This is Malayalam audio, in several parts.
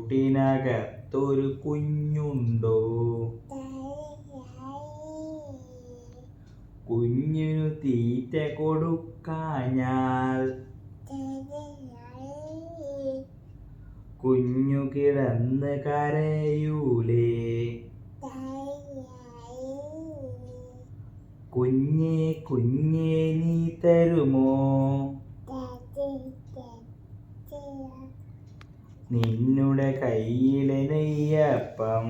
കൂട്ടിനകത്തൊരു കുഞ്ഞുണ്ടോ? കുഞ്ഞിനു തീറ്റ കൊടുക്കാഞ്ഞാൽ കുഞ്ഞു കിടന്ന് കരയൂലേ? കുഞ്ഞേ കുഞ്ഞേ നീ തരുമോ നിന്നുടെ കയ്യിലെ നെയ്യപ്പം?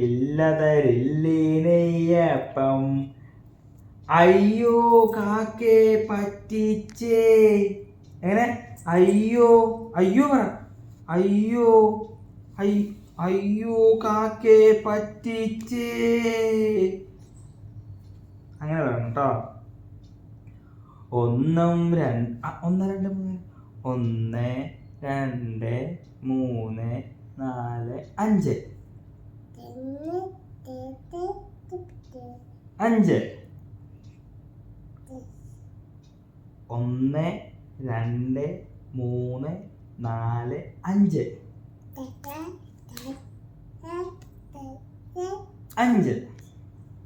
ഇല്ല തരില്ലേ നെയ്യപ്പം. അയ്യോ കാക്കേ പറ്റിച്ചേ. എങ്ങനെ? അയ്യോ അയ്യോ പറ. അയ്യോ അയ്യോ കാക്കേ പറ്റിച്ചേ. അങ്ങനെ പറയണം കേട്ടോ. 1 2 3 4 5 5 1 2 3 4 5 5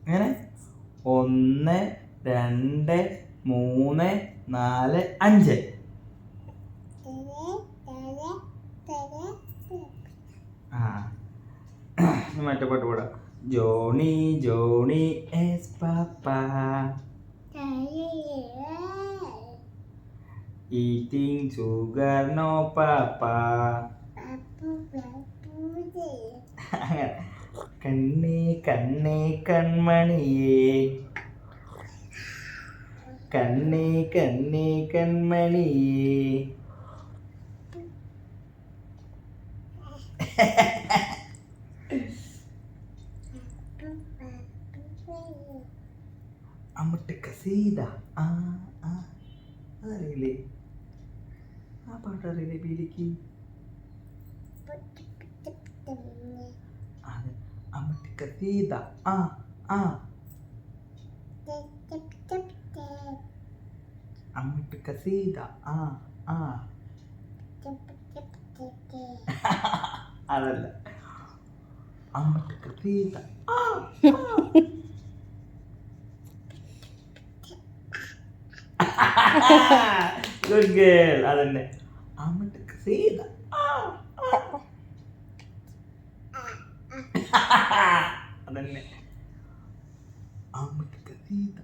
അങ്ങനെ 1 2 3 4 5. മറ്റേ പാട്ട് പാടാം. ജോണി ജോണി എസ് പാപ്പ eating sugar no papa. കണ്ണേ കണ്ണേ കൺമണിയേ കണ്ണേ കണ്ണേ കൺമണിയേ. അമ്മട്ട് കസീത. അതറിയില്ലേ? ആ പാട്ടറിയില്ലേ ബീലിക്ക്? അത് അമ്മട്ട് കസീത. അമ്മട്ട് കസീത. അതല്ല, അമ്മട്ട് കസീത. Good girl. അതന്നെ, അമ്മട്ട് കസീത. അതന്നെ, അമ്മട്ട് കസീത.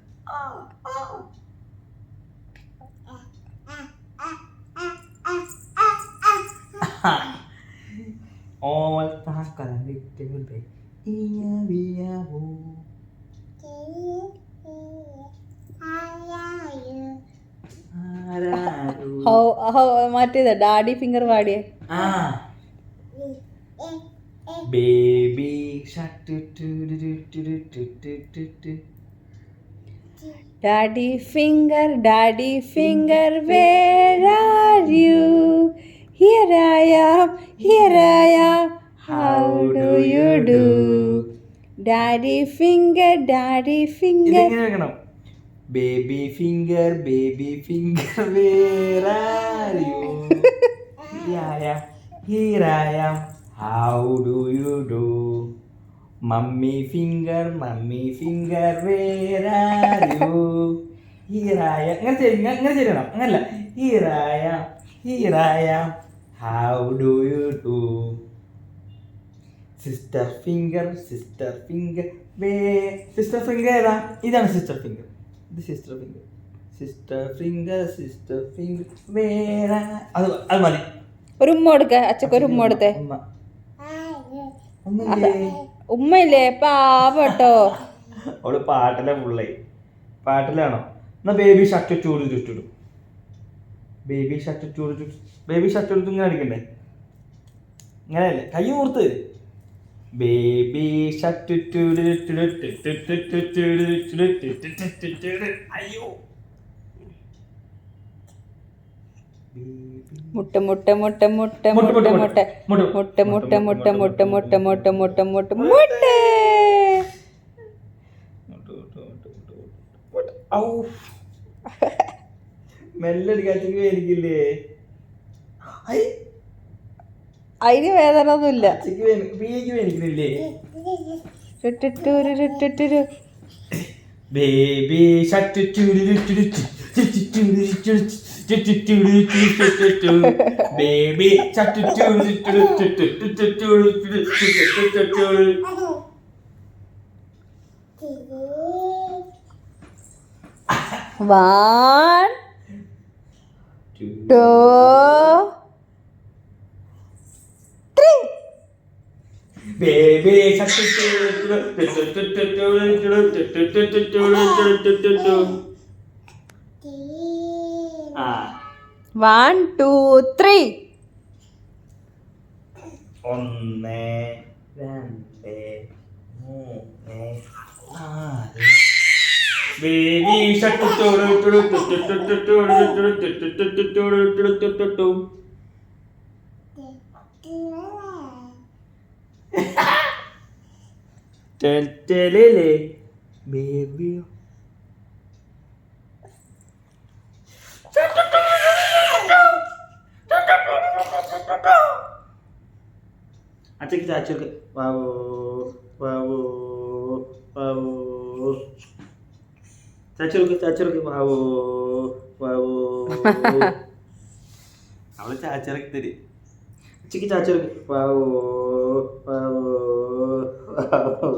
All takal little bit. Iya biya bo. മറ്റേതാ ഡാഡി ഫിംഗർ പാടിയേ. Baby shut daddy finger where are you? Here I am, how do you do? Daddy finger ഇതെങ്ങനെ? Baby finger where are you? Here I am, how do you do? Mummy finger where are you? Here I am. അങ്ങനെ ചെയ്യണം. അങ്ങനല്ല, Here I am, how do you do? Sister finger ഏതാ? ഇതാണ് സിസ്റ്റർ ഫിംഗർ. ഇത് സിസ്റ്റർ ഫിംഗർ വേറെ. അത് മതി. ഒരു ഉമ്മ കൊടുക്ക. അച്ഛക്ക് ഒരു ഉമ്മ കൊടുത്തേ. ഉമ്മയില്ലേ? പാവട്ടോ. അവള് പാട്ടിലാണോ? എന്നാ ബേബി ഷർട്ട് ചൂട് ചുറ്റിടും. ബേബി ഷർട്ട് എടുത്ത് ഇങ്ങനെ അടിക്കണ്ടേ? ഇങ്ങനെയല്ലേ? കൈ ഓർത്ത്. ബേബി ഷർട്ട് അയ്യോ. മുട്ട മുട്ട മുട്ട മുട്ട മുട്ട മുട്ട മുട്ട മുട്ട മുട്ട മുട്ട മുട്ട മുട്ട മുട്ട മുട്ട മുട്ട മുട്ട. മെല്ലടിക്കാച്ചെങ്കിൽ എനിക്കില്ലേ? അതിന് വേദന ഒന്നുമില്ല. വേദനിക്കുന്നില്ലേ? ടുട്ടുരു. Baby baby 1 2 3. Baby, 1 2 3. 1 2 3 4. Baby, baby. ചാച്ചൊക്കെ വാവോ വാവോ വാവോ ചാച്ചൊക്കെ വാവോ വാവോ അവള് ചാച്ചറക്കി തരും. ഉച്ചക്ക് ചാച്ചൊക്കെ വാവോ വാവോ വാവോ.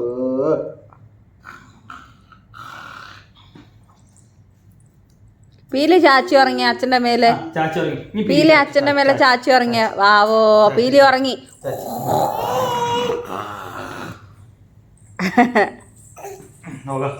പീലി ചാച്ചി ഉറങ്ങി അച്ഛന്റെ മേലെ. പീലി അച്ഛന്റെ മേലെ ചാച്ചി ഉറങ്ങിയ. വാവോ പീലി ഉറങ്ങി. നോക്കാം.